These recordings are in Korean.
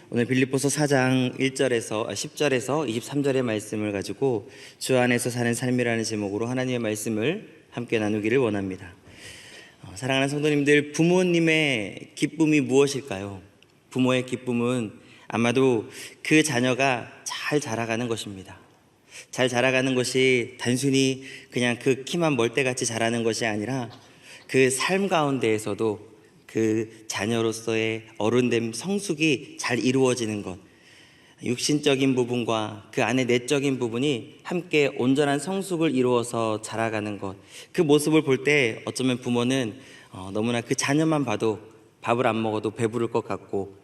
오늘 빌립보서 4장 10절에서 23절의 말씀을 가지고 주 안에서 사는 삶이라는 제목으로 하나님의 말씀을 함께 나누기를 원합니다. 사랑하는 성도님들, 부모님의 기쁨이 무엇일까요? 부모의 기쁨은 아마도 그 자녀가 잘 자라가는 것입니다. 잘 자라가는 것이 단순히 그냥 그 키만 멀대같이 자라는 것이 아니라 그 삶 가운데에서도 그 자녀로서의 어른됨, 성숙이 잘 이루어지는 것, 육신적인 부분과 그 안에 내적인 부분이 함께 온전한 성숙을 이루어서 자라가는 것, 그 모습을 볼 때 어쩌면 부모는 너무나 그 자녀만 봐도 밥을 안 먹어도 배부를 것 같고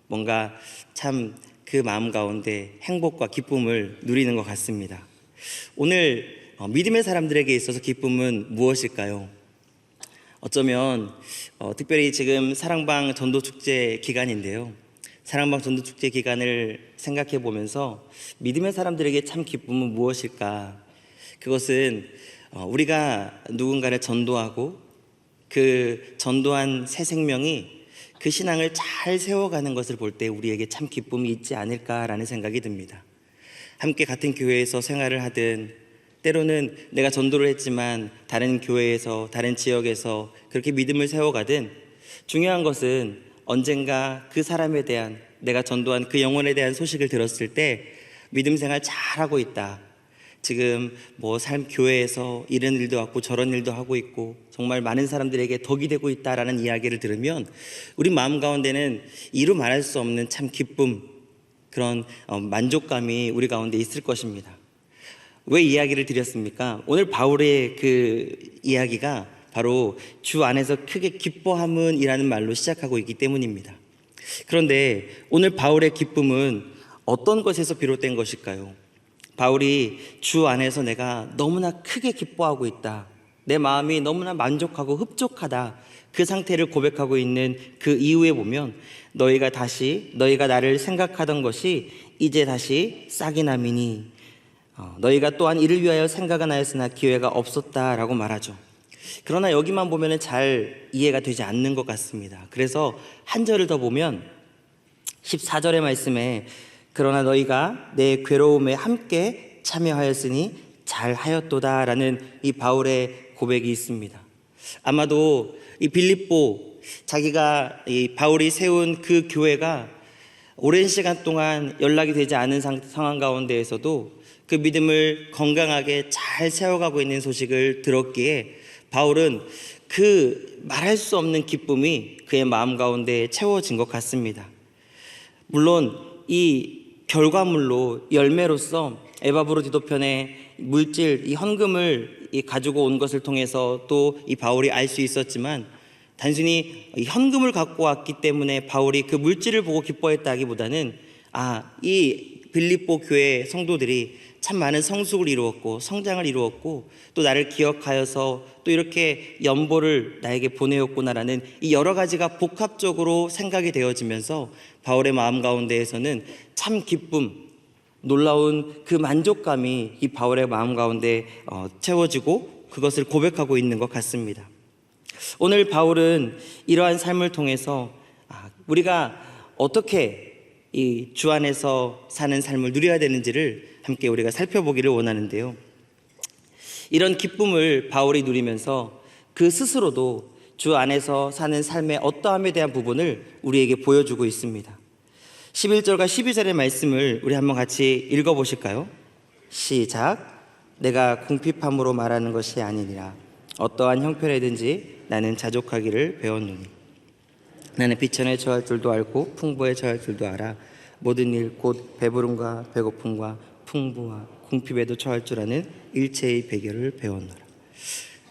뭔가 참 그 마음 가운데 행복과 기쁨을 누리는 것 같습니다. 오늘 믿음의 사람들에게 있어서 기쁨은 무엇일까요? 어쩌면 특별히 지금 사랑방 전도축제 기간인데요, 사랑방 전도축제 기간을 생각해 보면서 믿음의 사람들에게 참 기쁨은 무엇일까? 그것은 우리가 누군가를 전도하고 그 전도한 새 생명이 그 신앙을 잘 세워가는 것을 볼 때 우리에게 참 기쁨이 있지 않을까라는 생각이 듭니다. 함께 같은 교회에서 생활을 하든, 때로는 내가 전도를 했지만 다른 교회에서, 다른 지역에서 그렇게 믿음을 세워가든, 중요한 것은 언젠가 그 사람에 대한, 내가 전도한 그 영혼에 대한 소식을 들었을 때 믿음 생활 잘하고 있다, 지금 삶 교회에서 이런 일도 하고 저런 일도 하고 있고 정말 많은 사람들에게 덕이 되고 있다라는 이야기를 들으면 우리 마음 가운데는 이루 말할 수 없는 참 기쁨, 그런 만족감이 우리 가운데 있을 것입니다. 왜 이야기를 드렸습니까? 오늘 바울의 그 이야기가 바로 주 안에서 크게 기뻐함은 이라는 말로 시작하고 있기 때문입니다. 그런데 오늘 바울의 기쁨은 어떤 것에서 비롯된 것일까요? 바울이 주 안에서 내가 너무나 크게 기뻐하고 있다, 내 마음이 너무나 만족하고 흡족하다, 그 상태를 고백하고 있는 그 이후에 보면 너희가 나를 생각하던 것이 이제 다시 싹이 나미니 너희가 또한 이를 위하여 생각은 하였으나 기회가 없었다라고 말하죠. 그러나 여기만 보면 잘 이해가 되지 않는 것 같습니다. 그래서 한 절을 더 보면 14절의 말씀에 그러나 너희가 내 괴로움에 함께 참여하였으니 잘하였도다 라는 이 바울의 고백이 있습니다. 아마도 이 빌립보, 자기가 이 바울이 세운 그 교회가 오랜 시간 동안 연락이 되지 않은 상황 가운데에서도 그 믿음을 건강하게 잘 세워가고 있는 소식을 들었기에 바울은 그 말할 수 없는 기쁨이 그의 마음 가운데 채워진 것 같습니다. 물론 이 결과물로, 열매로서 에바브로 디도편의 물질, 이 헌금을 가지고 온 것을 통해서 또 이 바울이 알 수 있었지만, 단순히 이 현금을 갖고 왔기 때문에 바울이 그 물질을 보고 기뻐했다기보다는 이 빌립보 교회 성도들이 참 많은 성숙을 이루었고 성장을 이루었고 또 나를 기억하여서 또 이렇게 연보를 나에게 보내었구나라는 이 여러 가지가 복합적으로 생각이 되어지면서 바울의 마음 가운데에서는 참 기쁨, 놀라운 그 만족감이 이 바울의 마음 가운데 채워지고 그것을 고백하고 있는 것 같습니다. 오늘 바울은 이러한 삶을 통해서 우리가 어떻게 이 주 안에서 사는 삶을 누려야 되는지를 함께 우리가 살펴보기를 원하는데요, 이런 기쁨을 바울이 누리면서 그 스스로도 주 안에서 사는 삶의 어떠함에 대한 부분을 우리에게 보여주고 있습니다. 11절과 12절의 말씀을 우리 한번 같이 읽어보실까요? 시작. 내가 궁핍함으로 말하는 것이 아니니라. 어떠한 형편이든지 나는 자족하기를 배웠노니 나는 비천에 처할 줄도 알고 풍부에 처할 줄도 알아. 모든 일 곧 배부름과 배고픔과 풍부와 궁핍에도 처할 줄 아는 일체의 비결을 배웠노라.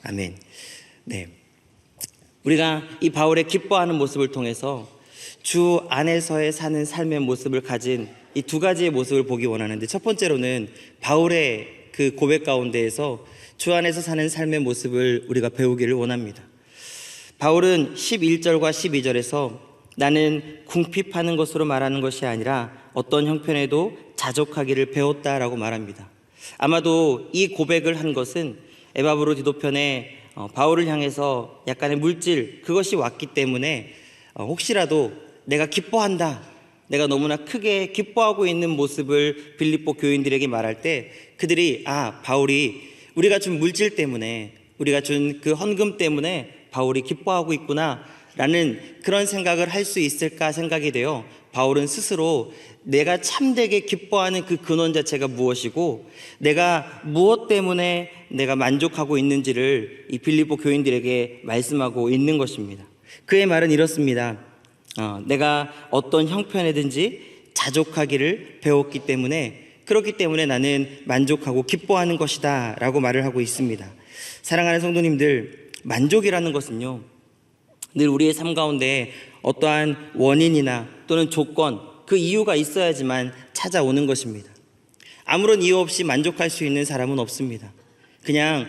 아멘. 네, 우리가 이 바울의 기뻐하는 모습을 통해서 주 안에서의 사는 삶의 모습을 가진 이 두 가지의 모습을 보기 원하는데, 첫 번째로는 바울의 그 고백 가운데에서 주 안에서 사는 삶의 모습을 우리가 배우기를 원합니다. 바울은 11절과 12절에서 나는 궁핍하는 것으로 말하는 것이 아니라 어떤 형편에도 자족하기를 배웠다라고 말합니다. 아마도 이 고백을 한 것은 에바브로 디도편에 바울을 향해서 약간의 물질, 그것이 왔기 때문에 혹시라도 내가 기뻐한다, 내가 너무나 크게 기뻐하고 있는 모습을 빌립보 교인들에게 말할 때 그들이 바울이 우리가 준 물질 때문에, 우리가 준 그 헌금 때문에 바울이 기뻐하고 있구나 라는 그런 생각을 할 수 있을까 생각이 되어 바울은 스스로 내가 참되게 기뻐하는 그 근원 자체가 무엇이고 내가 무엇 때문에 내가 만족하고 있는지를 이 빌립보 교인들에게 말씀하고 있는 것입니다. 그의 말은 이렇습니다. 내가 어떤 형편에든지 자족하기를 배웠기 때문에, 그렇기 때문에 나는 만족하고 기뻐하는 것이다 라고 말을 하고 있습니다. 사랑하는 성도님들, 만족이라는 것은요, 늘 우리의 삶 가운데 어떠한 원인이나 또는 조건, 그 이유가 있어야지만 찾아오는 것입니다. 아무런 이유 없이 만족할 수 있는 사람은 없습니다. 그냥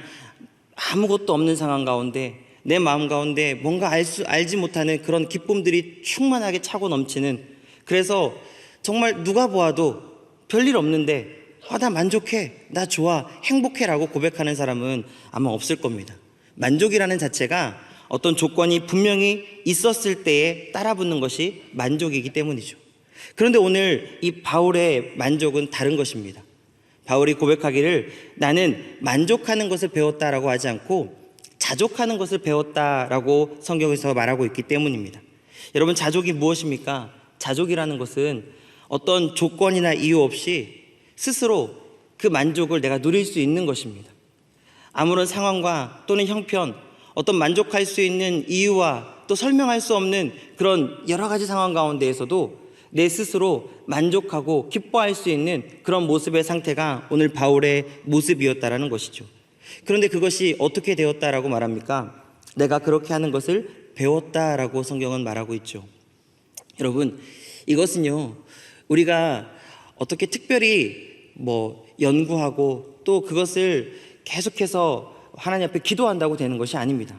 아무것도 없는 상황 가운데 내 마음 가운데 뭔가 알지 못하는 그런 기쁨들이 충만하게 차고 넘치는, 그래서 정말 누가 보아도 별일 없는데 나 만족해, 나 좋아, 행복해 라고 고백하는 사람은 아마 없을 겁니다. 만족이라는 자체가 어떤 조건이 분명히 있었을 때에 따라붙는 것이 만족이기 때문이죠. 그런데 오늘 이 바울의 만족은 다른 것입니다. 바울이 고백하기를 나는 만족하는 것을 배웠다라고 하지 않고 자족하는 것을 배웠다라고 성경에서 말하고 있기 때문입니다. 여러분, 자족이 무엇입니까? 자족이라는 것은 어떤 조건이나 이유 없이 스스로 그 만족을 내가 누릴 수 있는 것입니다. 아무런 상황과 또는 형편, 어떤 만족할 수 있는 이유와 또 설명할 수 없는 그런 여러 가지 상황 가운데에서도 내 스스로 만족하고 기뻐할 수 있는 그런 모습의 상태가 오늘 바울의 모습이었다라는 것이죠. 그런데 그것이 어떻게 되었다라고 말합니까? 내가 그렇게 하는 것을 배웠다라고 성경은 말하고 있죠. 여러분, 이것은요, 우리가 어떻게 특별히 연구하고 또 그것을 계속해서 하나님 앞에 기도한다고 되는 것이 아닙니다.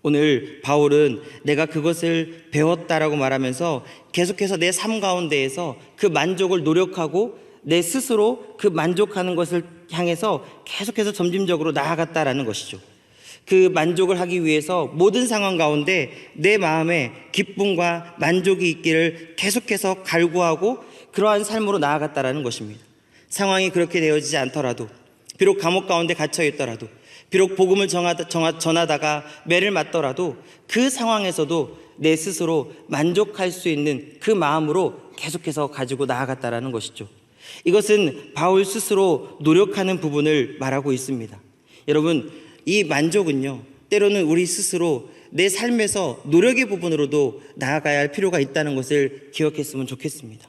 오늘 바울은 내가 그것을 배웠다라고 말하면서 계속해서 내 삶 가운데에서 그 만족을 노력하고 내 스스로 그 만족하는 것을 향해서 계속해서 점진적으로 나아갔다라는 것이죠. 그 만족을 하기 위해서 모든 상황 가운데 내 마음에 기쁨과 만족이 있기를 계속해서 갈구하고 그러한 삶으로 나아갔다라는 것입니다. 상황이 그렇게 되어지지 않더라도, 비록 감옥 가운데 갇혀 있더라도, 비록 복음을 전하다가 매를 맞더라도 그 상황에서도 내 스스로 만족할 수 있는 그 마음으로 계속해서 가지고 나아갔다라는 것이죠. 이것은 바울 스스로 노력하는 부분을 말하고 있습니다. 여러분, 이 만족은요, 때로는 우리 스스로 내 삶에서 노력의 부분으로도 나아가야 할 필요가 있다는 것을 기억했으면 좋겠습니다.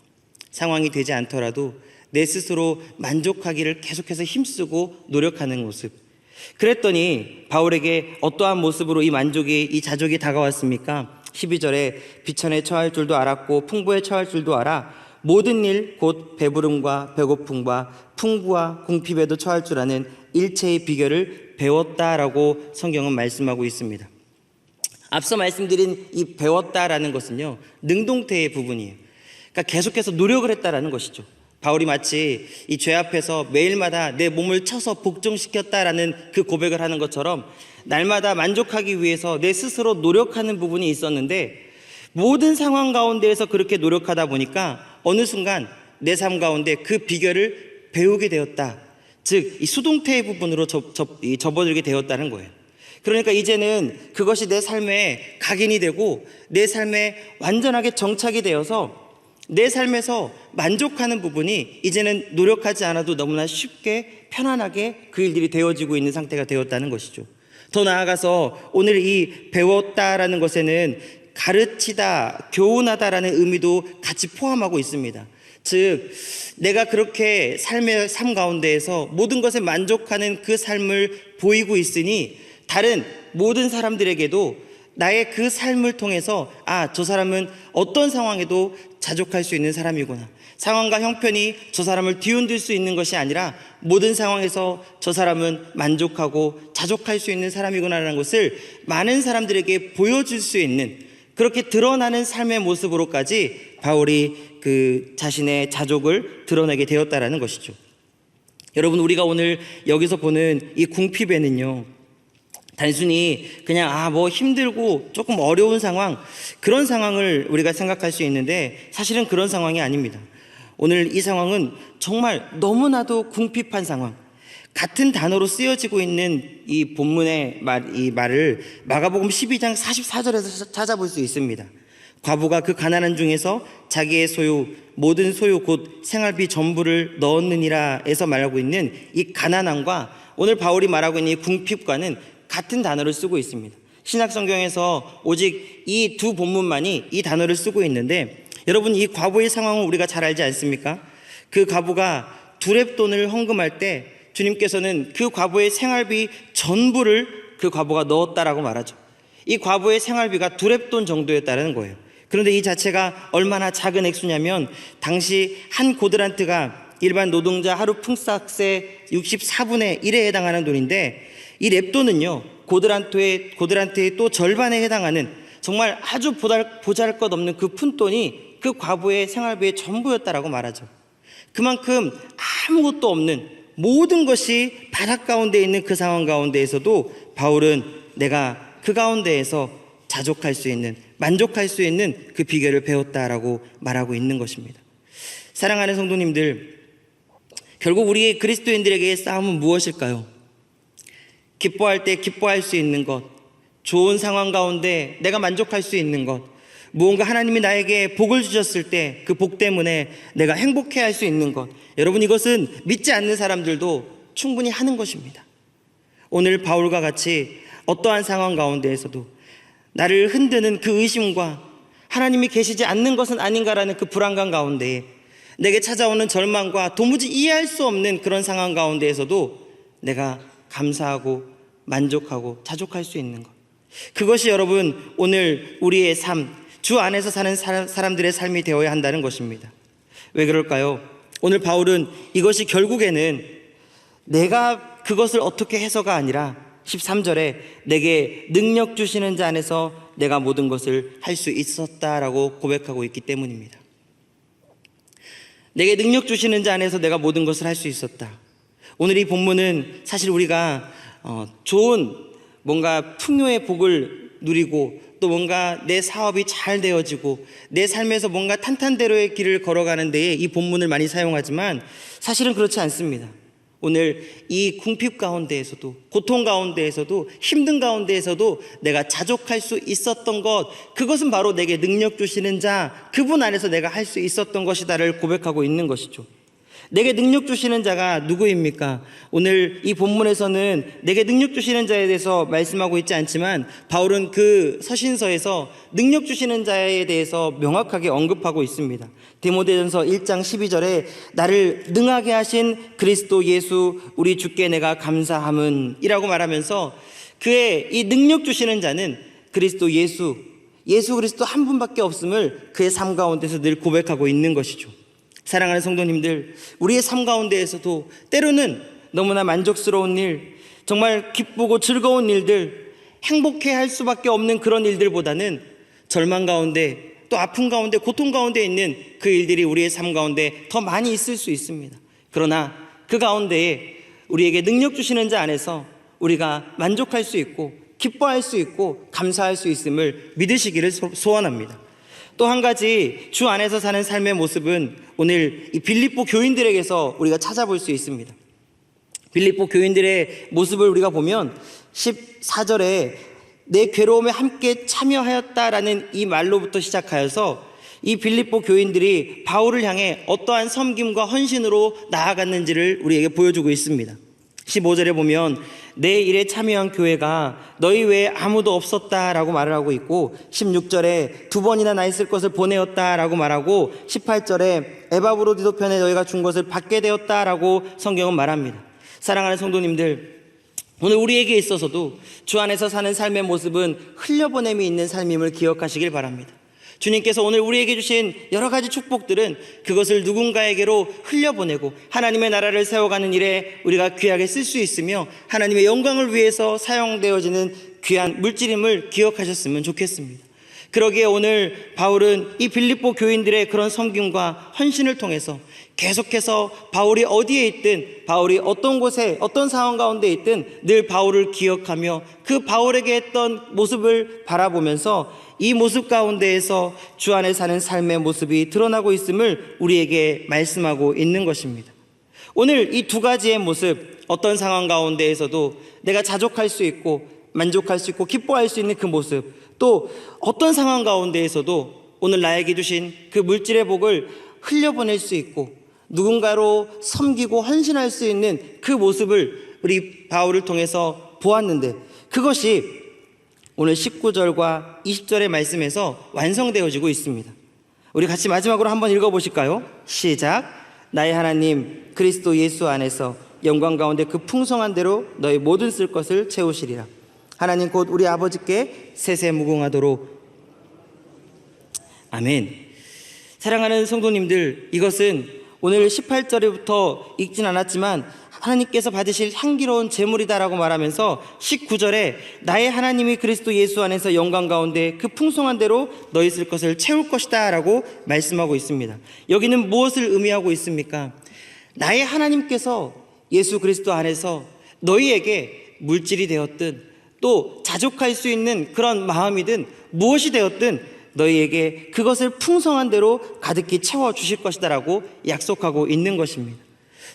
상황이 되지 않더라도 내 스스로 만족하기를 계속해서 힘쓰고 노력하는 모습. 그랬더니 바울에게 어떠한 모습으로 이 만족이, 이 자족이 다가왔습니까? 12절에 비천에 처할 줄도 알았고 풍부에 처할 줄도 알아 모든 일 곧 배부름과 배고픔과 풍부와 궁핍에도 처할 줄 아는 일체의 비결을 배웠다라고 성경은 말씀하고 있습니다. 앞서 말씀드린 이 배웠다라는 것은요, 능동태의 부분이에요. 그러니까 계속해서 노력을 했다라는 것이죠. 바울이 마치 이 죄 앞에서 매일마다 내 몸을 쳐서 복종시켰다라는 그 고백을 하는 것처럼 날마다 만족하기 위해서 내 스스로 노력하는 부분이 있었는데, 모든 상황 가운데에서 그렇게 노력하다 보니까 어느 순간 내 삶 가운데 그 비결을 배우게 되었다. 즉, 이 수동태의 부분으로 접어들게 되었다는 거예요. 그러니까 이제는 그것이 내 삶에 각인이 되고 내 삶에 완전하게 정착이 되어서 내 삶에서 만족하는 부분이 이제는 노력하지 않아도 너무나 쉽게 편안하게 그 일들이 되어지고 있는 상태가 되었다는 것이죠. 더 나아가서 오늘 이 배웠다라는 것에는 가르치다, 교훈하다라는 의미도 같이 포함하고 있습니다. 즉, 내가 그렇게 삶의 삶 가운데에서 모든 것에 만족하는 그 삶을 보이고 있으니 다른 모든 사람들에게도 나의 그 삶을 통해서 저 사람은 어떤 상황에도 자족할 수 있는 사람이구나, 상황과 형편이 저 사람을 뒤흔들 수 있는 것이 아니라 모든 상황에서 저 사람은 만족하고 자족할 수 있는 사람이구나라는 것을 많은 사람들에게 보여줄 수 있는, 그렇게 드러나는 삶의 모습으로까지 바울이 그 자신의 자족을 드러내게 되었다라는 것이죠. 여러분, 우리가 오늘 여기서 보는 이 궁핍에는요, 단순히 그냥 뭐 힘들고 조금 어려운 상황, 그런 상황을 우리가 생각할 수 있는데 사실은 그런 상황이 아닙니다. 오늘 이 상황은 정말 너무나도 궁핍한 상황, 같은 단어로 쓰여지고 있는 이 본문의 이 말을 마가복음 12장 44절에서 찾아볼 수 있습니다. 과부가 그 가난한 중에서 자기의 소유, 모든 소유 곧 생활비 전부를 넣었느니라 에서 말하고 있는 이 가난함과 오늘 바울이 말하고 있는 이 궁핍과는 같은 단어를 쓰고 있습니다. 신약성경에서 오직 이 두 본문만이 이 단어를 쓰고 있는데, 여러분, 이 과부의 상황을 우리가 잘 알지 않습니까? 그 과부가 두렙돈을 헌금할 때 주님께서는 그 과부의 생활비 전부를 그 과부가 넣었다라고 말하죠. 이 과부의 생활비가 두렙돈 정도였다는 거예요. 그런데 이 자체가 얼마나 작은 액수냐면 당시 한 고드란트가 일반 노동자 하루 풍싹세 64분의 1에 해당하는 돈인데, 이 렙돈은요 고드란트의 또 절반에 해당하는 정말 아주 보잘것없는 그 푼돈이 그 과부의 생활비의 전부였다라고 말하죠. 그만큼 아무것도 없는, 모든 것이 바닥 가운데 있는 그 상황 가운데에서도 바울은 내가 그 가운데에서 자족할 수 있는, 만족할 수 있는 그 비결을 배웠다라고 말하고 있는 것입니다. 사랑하는 성도님들, 결국 우리 그리스도인들에게의 싸움은 무엇일까요? 기뻐할 때 기뻐할 수 있는 것, 좋은 상황 가운데 내가 만족할 수 있는 것, 무언가 하나님이 나에게 복을 주셨을 때 그 복 때문에 내가 행복해할 수 있는 것, 여러분, 이것은 믿지 않는 사람들도 충분히 하는 것입니다. 오늘 바울과 같이 어떠한 상황 가운데에서도 나를 흔드는 그 의심과 하나님이 계시지 않는 것은 아닌가라는 그 불안감 가운데에, 내게 찾아오는 절망과 도무지 이해할 수 없는 그런 상황 가운데에서도 내가 감사하고 만족하고 자족할 수 있는 것, 그것이 여러분 오늘 우리의 삶, 주 안에서 사는 사람들의 삶이 되어야 한다는 것입니다. 왜 그럴까요? 오늘 바울은 이것이 결국에는 내가 그것을 어떻게 해서가 아니라 13절에 내게 능력 주시는 자 안에서 내가 모든 것을 할 수 있었다라고 고백하고 있기 때문입니다. 내게 능력 주시는 자 안에서 내가 모든 것을 할 수 있었다. 오늘 이 본문은 사실 우리가 좋은 뭔가 풍요의 복을 누리고 또 뭔가 내 사업이 잘 되어지고 내 삶에서 뭔가 탄탄대로의 길을 걸어가는 데에 이 본문을 많이 사용하지만 사실은 그렇지 않습니다. 오늘 이 궁핍 가운데에서도, 고통 가운데에서도, 힘든 가운데에서도 내가 자족할 수 있었던 것, 그것은 바로 내게 능력 주시는 자, 그분 안에서 내가 할 수 있었던 것이다를 고백하고 있는 것이죠. 내게 능력 주시는 자가 누구입니까? 오늘 이 본문에서는 내게 능력 주시는 자에 대해서 말씀하고 있지 않지만 바울은 그 서신서에서 능력 주시는 자에 대해서 명확하게 언급하고 있습니다. 디모데전서 1장 12절에 나를 능하게 하신 그리스도 예수 우리 주께 내가 감사함은 이라고 말하면서 그의 이 능력 주시는 자는 그리스도 예수 그리스도 한 분밖에 없음을 그의 삶 가운데서 늘 고백하고 있는 것이죠. 사랑하는 성도님들, 우리의 삶 가운데에서도 때로는 너무나 만족스러운 일, 정말 기쁘고 즐거운 일들, 행복해할 수밖에 없는 그런 일들보다는 절망 가운데 또 아픔 가운데 고통 가운데 있는 그 일들이 우리의 삶 가운데 더 많이 있을 수 있습니다. 그러나 그 가운데에 우리에게 능력 주시는 자 안에서 우리가 만족할 수 있고 기뻐할 수 있고 감사할 수 있음을 믿으시기를 소원합니다. 또 한 가지 주 안에서 사는 삶의 모습은 오늘 이 빌립보 교인들에게서 우리가 찾아볼 수 있습니다. 빌립보 교인들의 모습을 우리가 보면 14절에 내 괴로움에 함께 참여하였다라는 이 말로부터 시작하여서 이 빌립보 교인들이 바울을 향해 어떠한 섬김과 헌신으로 나아갔는지를 우리에게 보여주고 있습니다. 15절에 보면 내 일에 참여한 교회가 너희 외에 아무도 없었다라고 말을 하고 있고 16절에 2번이나 나 있을 것을 보내었다라고 말하고 18절에 에바브로디도 편에 너희가 준 것을 받게 되었다라고 성경은 말합니다. 사랑하는 성도님들, 오늘 우리에게 있어서도 주 안에서 사는 삶의 모습은 흘려보냄이 있는 삶임을 기억하시길 바랍니다. 주님께서 오늘 우리에게 주신 여러 가지 축복들은 그것을 누군가에게로 흘려보내고 하나님의 나라를 세워가는 일에 우리가 귀하게 쓸 수 있으며 하나님의 영광을 위해서 사용되어지는 귀한 물질임을 기억하셨으면 좋겠습니다. 그러기에 오늘 바울은 이 빌립보 교인들의 그런 섬김과 헌신을 통해서 계속해서 바울이 어디에 있든, 바울이 어떤 곳에 어떤 상황 가운데 있든 늘 바울을 기억하며 그 바울에게 했던 모습을 바라보면서 이 모습 가운데에서 주 안에 사는 삶의 모습이 드러나고 있음을 우리에게 말씀하고 있는 것입니다. 오늘 이 두 가지의 모습, 어떤 상황 가운데에서도 내가 자족할 수 있고 만족할 수 있고 기뻐할 수 있는 그 모습, 또 어떤 상황 가운데에서도 오늘 나에게 주신 그 물질의 복을 흘려보낼 수 있고 누군가로 섬기고 헌신할 수 있는 그 모습을 우리 바울을 통해서 보았는데, 그것이 오늘 19절과 20절의 말씀에서 완성되어지고 있습니다. 우리 같이 마지막으로 한번 읽어보실까요? 시작. 나의 하나님 그리스도 예수 안에서 영광 가운데 그 풍성한 대로 너희 모든 쓸 것을 채우시리라. 하나님 곧 우리 아버지께 세세 무궁하도록. 아멘. 사랑하는 성도님들, 이것은 오늘 18절부터 읽진 않았지만 하나님께서 받으실 향기로운 제물이다라고 말하면서 19절에 나의 하나님이 그리스도 예수 안에서 영광 가운데 그 풍성한 대로 너희 쓸 것을 채울 것이다 라고 말씀하고 있습니다. 여기는 무엇을 의미하고 있습니까? 나의 하나님께서 예수 그리스도 안에서 너희에게 물질이 되었든 또 자족할 수 있는 그런 마음이든 무엇이 되었든 너희에게 그것을 풍성한 대로 가득히 채워주실 것이다 라고 약속하고 있는 것입니다.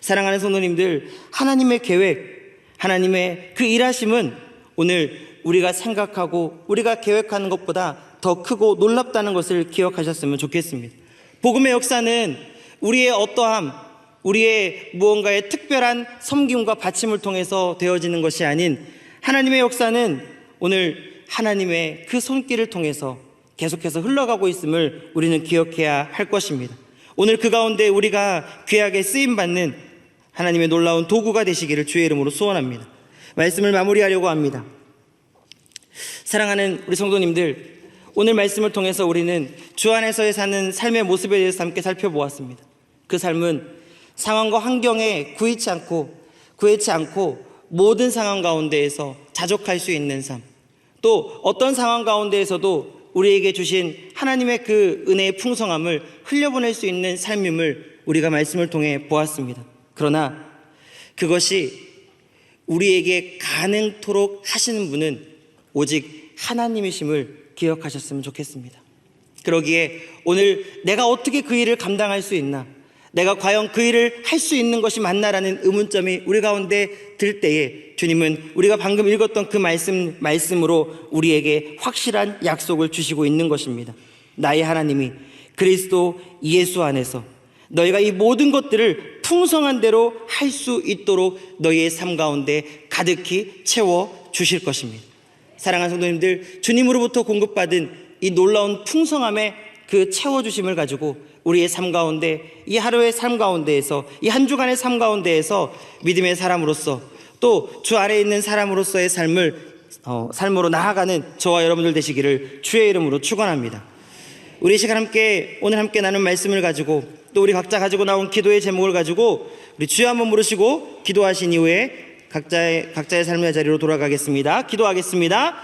사랑하는 성도님들, 하나님의 계획, 하나님의 그 일하심은 오늘 우리가 생각하고 우리가 계획하는 것보다 더 크고 놀랍다는 것을 기억하셨으면 좋겠습니다. 복음의 역사는 우리의 어떠함, 우리의 무언가의 특별한 섬김과 바침을 통해서 되어지는 것이 아닌 하나님의 역사는 오늘 하나님의 그 손길을 통해서 계속해서 흘러가고 있음을 우리는 기억해야 할 것입니다. 오늘 그 가운데 우리가 귀하게 쓰임받는 하나님의 놀라운 도구가 되시기를 주의 이름으로 소원합니다. 말씀을 마무리하려고 합니다. 사랑하는 우리 성도님들, 오늘 말씀을 통해서 우리는 주 안에서의 사는 삶의 모습에 대해서 함께 살펴보았습니다. 그 삶은 상황과 환경에 구애치 않고 모든 상황 가운데에서 자족할 수 있는 삶, 또 어떤 상황 가운데에서도 우리에게 주신 하나님의 그 은혜의 풍성함을 흘려보낼 수 있는 삶임을 우리가 말씀을 통해 보았습니다. 그러나 그것이 우리에게 가능토록 하시는 분은 오직 하나님이심을 기억하셨으면 좋겠습니다. 그러기에 오늘 내가 어떻게 그 일을 감당할 수 있나, 내가 과연 그 일을 할 수 있는 것이 맞나라는 의문점이 우리 가운데 들 때에 주님은 우리가 방금 읽었던 그 말씀으로 우리에게 확실한 약속을 주시고 있는 것입니다. 나의 하나님이 그리스도 예수 안에서 너희가 이 모든 것들을 풍성한 대로 할 수 있도록 너희의 삶 가운데 가득히 채워 주실 것입니다. 사랑하는 성도님들, 주님으로부터 공급받은 이 놀라운 풍성함의 그 채워주심을 가지고 우리의 삶 가운데, 이 하루의 삶 가운데에서, 이 한 주간의 삶 가운데에서 믿음의 사람으로서 또 주 아래에 있는 사람으로서의 삶으로 나아가는 저와 여러분들 되시기를 주의 이름으로 축원합니다. 우리 시간 오늘 함께 나눈 말씀을 가지고 또 우리 각자 가지고 나온 기도의 제목을 가지고 우리 주여 한번 부르시고 기도하신 이후에 각자의 삶의 자리로 돌아가겠습니다. 기도하겠습니다.